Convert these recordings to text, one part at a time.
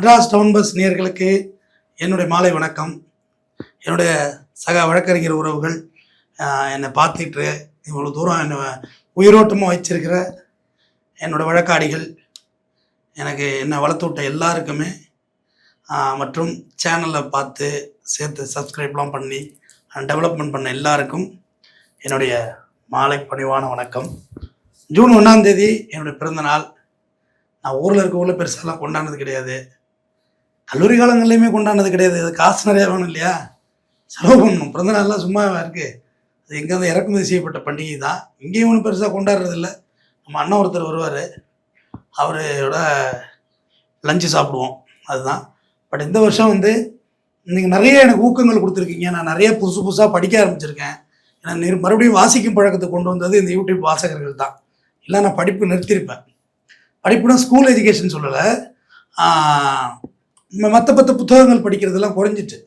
Madras town bus நேயர்களுக்கு என்னுடைய மாலை வணக்கம். என்னுடைய சக வழக்கறிஞர் உறவுகள், என்னை பார்த்துட்டு இவ்வளோ தூரம் என்னை உயிரோட்டமாக வச்சிருக்கிற என்னோடய வழக்காடிகள், எனக்கு என்னை வளர்த்து விட்ட எல்லாருக்குமே, மற்றும் சேனலில் பார்த்து சேர்த்து சப்ஸ்கிரைப்லாம் பண்ணி டெவலப்மெண்ட் பண்ண எல்லாருக்கும் என்னுடைய மாலை பணிவான வணக்கம். ஜூன் 1ஆம் தேதி என்னுடைய பிறந்தநாள். நான் ஊரில் இருக்க ஊரில் பெருசாலாம் கொண்டாடினது கிடையாது, கல்லூரி காலங்கள்லையுமே கொண்டாடினது கிடையாது. அது காசு நிறையா வேணும் இல்லையா, செலவு பண்ணணும். பிறந்தநாள்லாம் சும்மாவாக இருக்குது, அது எங்கேருந்து இறக்குமதி செய்யப்பட்ட பண்டிகை தான். இங்கேயும் ஒன்றும் பெருசாக கொண்டாடுறதில்ல. நம்ம அண்ணன் ஒருத்தர் வருவார், அவரோட லஞ்சு சாப்பிடுவோம், அதுதான். பட் இந்த வருஷம் நீங்கள் நிறைய எனக்கு ஊக்கங்கள் கொடுத்துருக்கீங்க. நான் நிறைய புதுசாக படிக்க ஆரம்பிச்சிருக்கேன். ஏன்னா மறுபடியும் வாசிக்கும் பழக்கத்தை கொண்டு வந்தது இந்த யூடியூப் வாசகர்கள் தான். இல்லை நான் படிப்பு நிறுத்தியிருப்பேன். படிப்புனா ஸ்கூல் எஜுகேஷன் சொல்லலை, மற்ற புத்தகங்கள் படிக்கிறதுலாம் குறைஞ்சிட்டு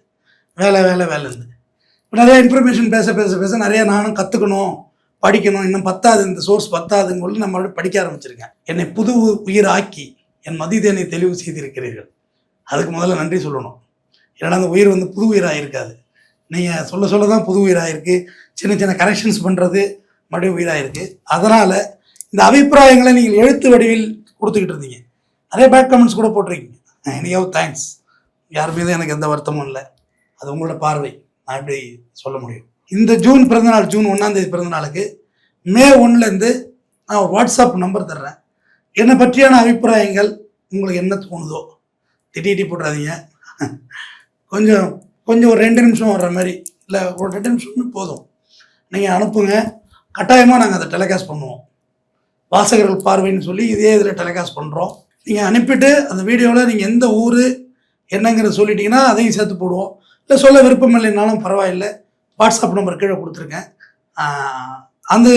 வேலைன்னு இப்போ நிறையா இன்ஃபர்மேஷன் பேச நிறையா நானும் கற்றுக்கணும், படிக்கணும். இன்னும் பத்தாது, இந்த சோர்ஸ் பத்தாதுன்னு சொல்லி நான் மறுபடியும் படிக்க ஆரம்பிச்சிருக்கேன். என்னை புது உயிர் ஆக்கி என் மதியத்தை தெளிவு செய்திருக்கிறீர்கள், அதுக்கு முதல்ல நன்றி சொல்லணும். ஏன்னா அந்த உயிர் புது உயிராக இருக்காது, நீங்கள் சொல்ல தான் புது உயிராக இருக்குது. சின்ன கரெக்ஷன்ஸ் பண்ணுறது மறுபடியும் உயிராக இருக்குது. அதனால் இந்த அபிப்பிராயங்களை நீங்கள் எழுத்து வடிவில் கொடுத்துக்கிட்டு இருந்தீங்க, நிறைய பேட் கமெண்ட்ஸ் கூட போட்டிருக்கீங்க. எனியோ தேங்க்ஸ். யார் மீதும் எனக்கு எந்த வருத்தமும் இல்லை, அது உங்களோட பார்வை, நான் எப்படி சொல்ல முடியும். இந்த ஜூன் 1ஆம் தேதி பிறந்தநாளுக்கு மே 1லேருந்து நான் ஒரு வாட்ஸ்அப் நம்பர் தர்றேன். என்னை பற்றியான அபிப்பிராயங்கள் உங்களுக்கு என்ன தோணுதோ, திட்டி போட்டுறாதீங்க. கொஞ்சம் ஒரு 2 நிமிஷம் வர்ற மாதிரி, இல்லை ஒரு 2 நிமிஷம் போதும், நீங்கள் அனுப்புங்க. கட்டாயமாக நாங்கள் அதை டெலிகாஸ்ட் பண்ணுவோம். வாசகர்கள் பார்வைன்னு சொல்லி இதே இதில் டெலிகாஸ்ட் பண்ணுறோம். நீங்கள் அனுப்பிட்டு அந்த வீடியோவில் நீங்கள் எந்த ஊர் என்னங்கிறத சொல்லிட்டீங்கன்னா அதையும் சேர்த்து போடுவோம். இல்லை சொல்ல விருப்பம் இல்லைனாலும் பரவாயில்லை, வாட்ஸ்அப் நம்பர் கீழே கொடுத்துருக்கேன். அந்த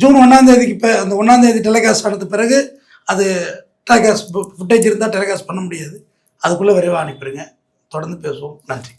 ஜூன் 1ஆம் தேதிக்கு இப்போ அந்த 1ஆம் தேதி டெலிகாஸ்ட் ஆனது பிறகு அது டெலிகாஸ்ட் ஃபுட்டேஜ் இருந்தால் டெலிகாஸ்ட் பண்ண முடியாது, அதுக்குள்ளே விரைவாக அனுப்பிடுங்க. தொடர்ந்து பேசுவோம். நன்றி.